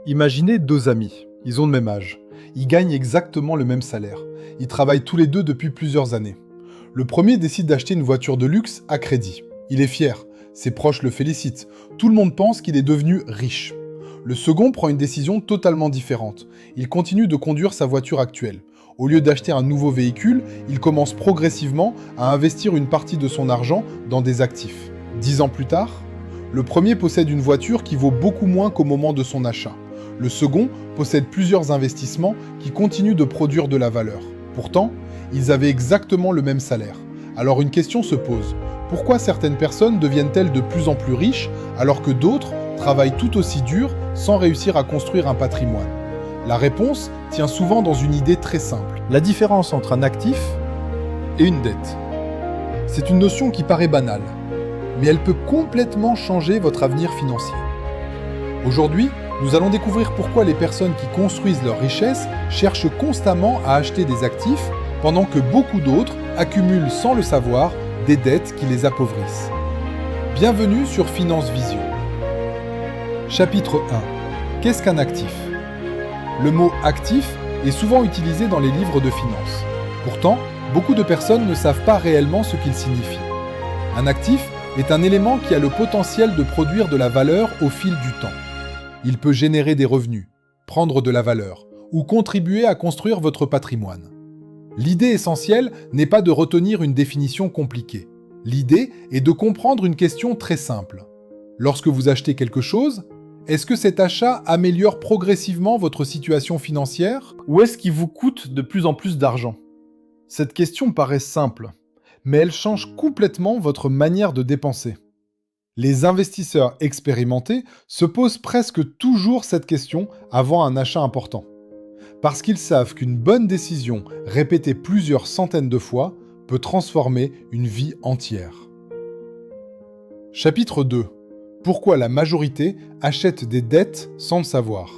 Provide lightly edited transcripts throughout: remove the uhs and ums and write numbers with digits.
Imaginez deux amis, ils ont le même âge. Ils gagnent exactement le même salaire. Ils travaillent tous les deux depuis plusieurs années. Le premier décide d'acheter une voiture de luxe à crédit. Il est fier, ses proches le félicitent, tout le monde pense qu'il est devenu riche. Le second prend une décision totalement différente. Il continue de conduire sa voiture actuelle. Au lieu d'acheter un nouveau véhicule, il commence progressivement à investir une partie de son argent dans des actifs. 10 ans plus tard, le premier possède une voiture qui vaut beaucoup moins qu'au moment de son achat. Le second possède plusieurs investissements qui continuent de produire de la valeur. Pourtant, ils avaient exactement le même salaire. Alors une question se pose. Pourquoi certaines personnes deviennent-elles de plus en plus riches alors que d'autres travaillent tout aussi dur sans réussir à construire un patrimoine? La réponse tient souvent dans une idée très simple. La différence entre un actif et une dette. C'est une notion qui paraît banale, mais elle peut complètement changer votre avenir financier. Aujourd'hui, nous allons découvrir pourquoi les personnes qui construisent leur richesse cherchent constamment à acheter des actifs pendant que beaucoup d'autres accumulent sans le savoir des dettes qui les appauvrissent. Bienvenue sur Finance Vision. Chapitre 1. Qu'est-ce qu'un actif ? Le mot « actif » est souvent utilisé dans les livres de finance. Pourtant, beaucoup de personnes ne savent pas réellement ce qu'il signifie. Un actif est un élément qui a le potentiel de produire de la valeur au fil du temps. Il peut générer des revenus, prendre de la valeur ou contribuer à construire votre patrimoine. L'idée essentielle n'est pas de retenir une définition compliquée. L'idée est de comprendre une question très simple. Lorsque vous achetez quelque chose, est-ce que cet achat améliore progressivement votre situation financière ou est-ce qu'il vous coûte de plus en plus d'argent ? Cette question paraît simple, mais elle change complètement votre manière de dépenser. Les investisseurs expérimentés se posent presque toujours cette question avant un achat important. Parce qu'ils savent qu'une bonne décision répétée plusieurs centaines de fois peut transformer une vie entière. Chapitre 2. Pourquoi la majorité achète des dettes sans le savoir.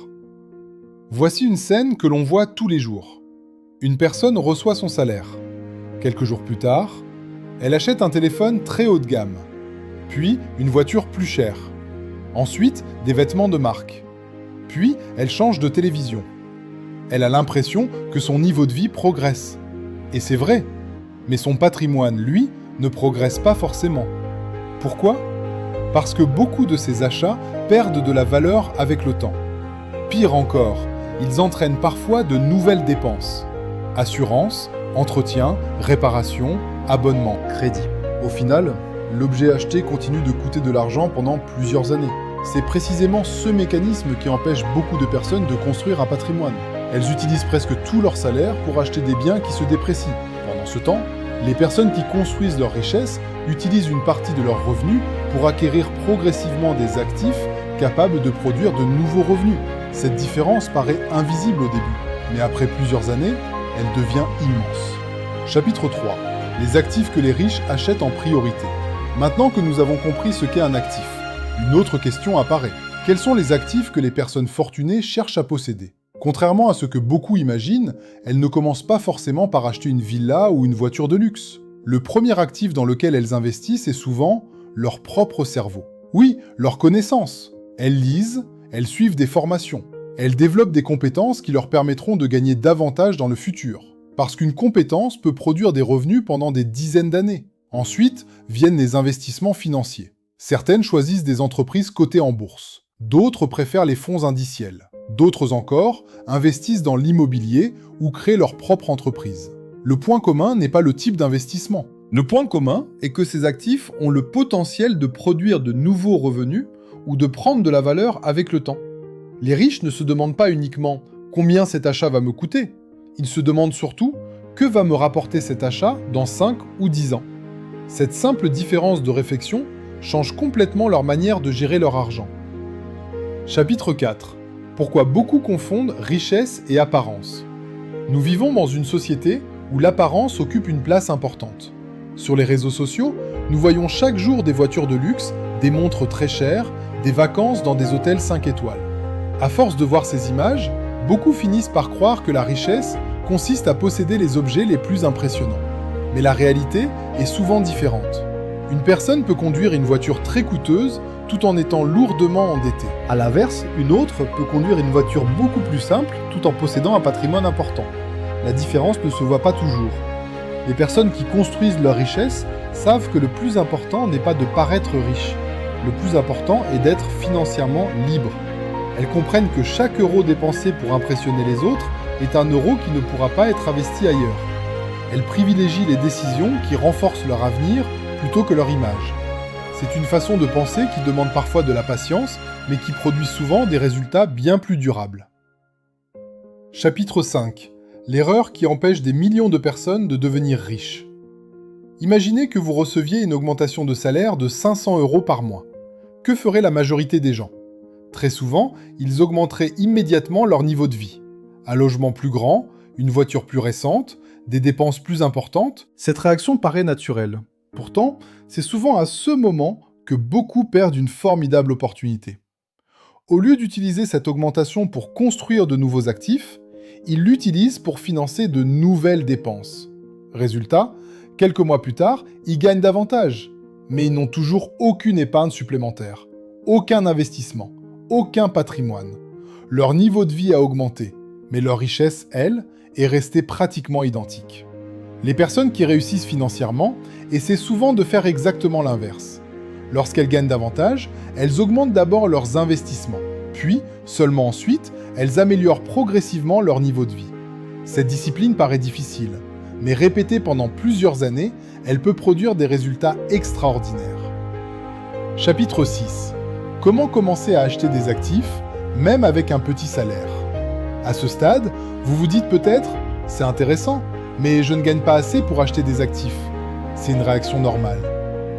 Voici une scène que l'on voit tous les jours. Une personne reçoit son salaire. Quelques jours plus tard, elle achète un téléphone très haut de gamme. Puis une voiture plus chère. Ensuite, des vêtements de marque. Puis, elle change de télévision. Elle a l'impression que son niveau de vie progresse. Et c'est vrai. Mais son patrimoine, lui, ne progresse pas forcément. Pourquoi ? Parce que beaucoup de ces achats perdent de la valeur avec le temps. Pire encore, ils entraînent parfois de nouvelles dépenses. Assurance, entretien, réparation, abonnement, crédit. Au final, l'objet acheté continue de coûter de l'argent pendant plusieurs années. C'est précisément ce mécanisme qui empêche beaucoup de personnes de construire un patrimoine. Elles utilisent presque tout leur salaire pour acheter des biens qui se déprécient. Pendant ce temps, les personnes qui construisent leur richesse utilisent une partie de leurs revenus pour acquérir progressivement des actifs capables de produire de nouveaux revenus. Cette différence paraît invisible au début, mais après plusieurs années, elle devient immense. Chapitre 3. Les actifs que les riches achètent en priorité. Maintenant que nous avons compris ce qu'est un actif, une autre question apparaît. Quels sont les actifs que les personnes fortunées cherchent à posséder ? Contrairement à ce que beaucoup imaginent, elles ne commencent pas forcément par acheter une villa ou une voiture de luxe. Le premier actif dans lequel elles investissent est souvent leur propre cerveau. Oui, leur connaissance. Elles lisent, elles suivent des formations. Elles développent des compétences qui leur permettront de gagner davantage dans le futur. Parce qu'une compétence peut produire des revenus pendant des dizaines d'années. Ensuite, viennent les investissements financiers. Certaines choisissent des entreprises cotées en bourse. D'autres préfèrent les fonds indiciels. D'autres encore investissent dans l'immobilier ou créent leur propre entreprise. Le point commun n'est pas le type d'investissement. Le point commun est que ces actifs ont le potentiel de produire de nouveaux revenus ou de prendre de la valeur avec le temps. Les riches ne se demandent pas uniquement combien cet achat va me coûter. Ils se demandent surtout que va me rapporter cet achat dans 5 ou 10 ans. Cette simple différence de réflexion change complètement leur manière de gérer leur argent. Chapitre 4. Pourquoi beaucoup confondent richesse et apparence. Nous vivons dans une société où l'apparence occupe une place importante. Sur les réseaux sociaux, nous voyons chaque jour des voitures de luxe, des montres très chères, des vacances dans des hôtels 5 étoiles. À force de voir ces images, beaucoup finissent par croire que la richesse consiste à posséder les objets les plus impressionnants. Mais la réalité est souvent différente. Une personne peut conduire une voiture très coûteuse tout en étant lourdement endetté. A l'inverse, une autre peut conduire une voiture beaucoup plus simple tout en possédant un patrimoine important. La différence ne se voit pas toujours. Les personnes qui construisent leur richesse savent que le plus important n'est pas de paraître riche. Le plus important est d'être financièrement libre. Elles comprennent que chaque euro dépensé pour impressionner les autres est un euro qui ne pourra pas être investi ailleurs. Elles privilégient les décisions qui renforcent leur avenir plutôt que leur image. C'est une façon de penser qui demande parfois de la patience, mais qui produit souvent des résultats bien plus durables. Chapitre 5. L'erreur qui empêche des millions de personnes de devenir riches. Imaginez que vous receviez une augmentation de salaire de 500 € par mois. Que ferait la majorité des gens? Très souvent, ils augmenteraient immédiatement leur niveau de vie. Un logement plus grand, une voiture plus récente, des dépenses plus importantes. Cette réaction paraît naturelle. Pourtant, c'est souvent à ce moment que beaucoup perdent une formidable opportunité. Au lieu d'utiliser cette augmentation pour construire de nouveaux actifs, ils l'utilisent pour financer de nouvelles dépenses. Résultat, quelques mois plus tard, ils gagnent davantage, mais ils n'ont toujours aucune épargne supplémentaire, aucun investissement, aucun patrimoine. Leur niveau de vie a augmenté, mais leur richesse, elle, est restée pratiquement identique. Les personnes qui réussissent financièrement essaient souvent de faire exactement l'inverse. Lorsqu'elles gagnent davantage, elles augmentent d'abord leurs investissements, puis, seulement ensuite, elles améliorent progressivement leur niveau de vie. Cette discipline paraît difficile, mais répétée pendant plusieurs années, elle peut produire des résultats extraordinaires. Chapitre 6. Comment commencer à acheter des actifs, même avec un petit salaire? À ce stade, vous vous dites peut-être « c'est intéressant, mais je ne gagne pas assez pour acheter des actifs ». C'est une réaction normale.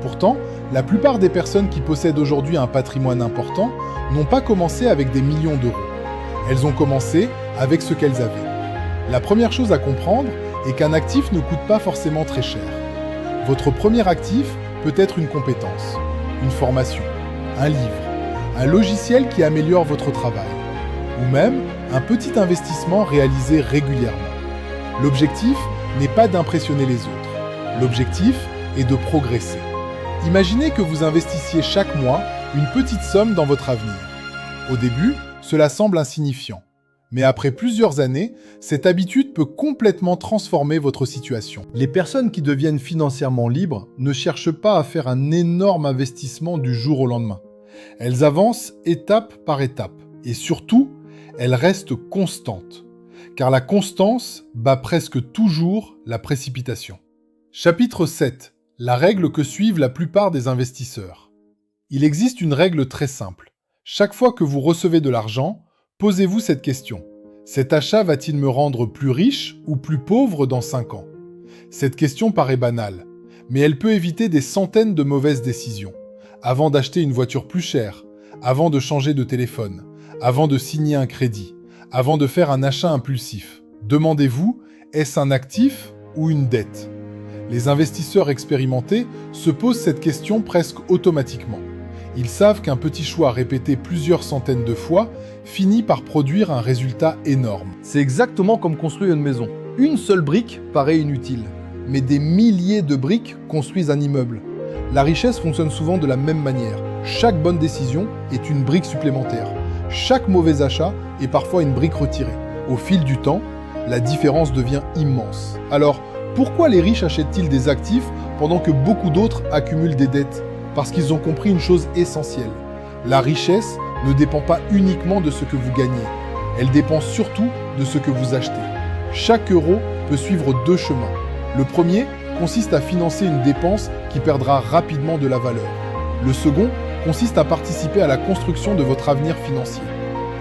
Pourtant, la plupart des personnes qui possèdent aujourd'hui un patrimoine important n'ont pas commencé avec des millions d'euros. Elles ont commencé avec ce qu'elles avaient. La première chose à comprendre est qu'un actif ne coûte pas forcément très cher. Votre premier actif peut être une compétence, une formation, un livre, un logiciel qui améliore votre travail, ou même un petit investissement réalisé régulièrement. L'objectif n'est pas d'impressionner les autres. L'objectif est de progresser. Imaginez que vous investissiez chaque mois une petite somme dans votre avenir. Au début, cela semble insignifiant. Mais après plusieurs années, cette habitude peut complètement transformer votre situation. Les personnes qui deviennent financièrement libres ne cherchent pas à faire un énorme investissement du jour au lendemain. Elles avancent étape par étape. Et surtout, elles restent constantes. Car la constance bat presque toujours la précipitation. Chapitre 7. La règle que suivent la plupart des investisseurs. Il existe une règle très simple. Chaque fois que vous recevez de l'argent, posez-vous cette question. Cet achat va-t-il me rendre plus riche ou plus pauvre dans 5 ans? Cette question paraît banale, mais elle peut éviter des centaines de mauvaises décisions. Avant d'acheter une voiture plus chère, avant de changer de téléphone, avant de signer un crédit, avant de faire un achat impulsif. Demandez-vous, est-ce un actif ou une dette? Les investisseurs expérimentés se posent cette question presque automatiquement. Ils savent qu'un petit choix répété plusieurs centaines de fois finit par produire un résultat énorme. C'est exactement comme construire une maison. Une seule brique paraît inutile, mais des milliers de briques construisent un immeuble. La richesse fonctionne souvent de la même manière. Chaque bonne décision est une brique supplémentaire. Chaque mauvais achat est parfois une brique retirée. Au fil du temps, la différence devient immense. Alors, pourquoi les riches achètent-ils des actifs pendant que beaucoup d'autres accumulent des dettes? Parce qu'ils ont compris une chose essentielle. La richesse ne dépend pas uniquement de ce que vous gagnez. Elle dépend surtout de ce que vous achetez. Chaque euro peut suivre 2 chemins. Le premier consiste à financer une dépense qui perdra rapidement de la valeur. Le second consiste à participer à la construction de votre avenir financier.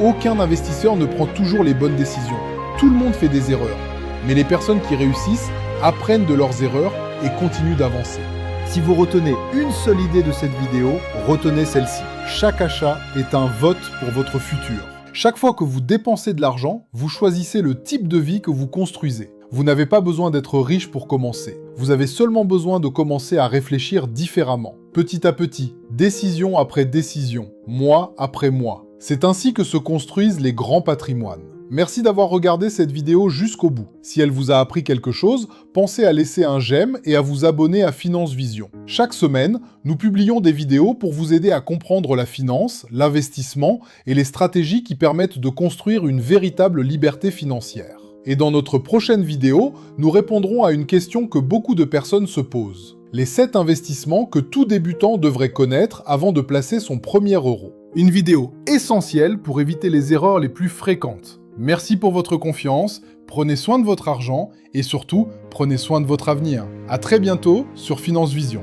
Aucun investisseur ne prend toujours les bonnes décisions. Tout le monde fait des erreurs. Mais les personnes qui réussissent apprennent de leurs erreurs et continuent d'avancer. Si vous retenez une seule idée de cette vidéo, retenez celle-ci. Chaque achat est un vote pour votre futur. Chaque fois que vous dépensez de l'argent, vous choisissez le type de vie que vous construisez. Vous n'avez pas besoin d'être riche pour commencer. Vous avez seulement besoin de commencer à réfléchir différemment. Petit à petit, décision après décision, mois après mois. C'est ainsi que se construisent les grands patrimoines. Merci d'avoir regardé cette vidéo jusqu'au bout. Si elle vous a appris quelque chose, pensez à laisser un j'aime et à vous abonner à Finance Vision. Chaque semaine, nous publions des vidéos pour vous aider à comprendre la finance, l'investissement et les stratégies qui permettent de construire une véritable liberté financière. Et dans notre prochaine vidéo, nous répondrons à une question que beaucoup de personnes se posent. Les 7 investissements que tout débutant devrait connaître avant de placer son premier euro. Une vidéo essentielle pour éviter les erreurs les plus fréquentes. Merci pour votre confiance, prenez soin de votre argent et surtout, prenez soin de votre avenir. À très bientôt sur Finance Vision.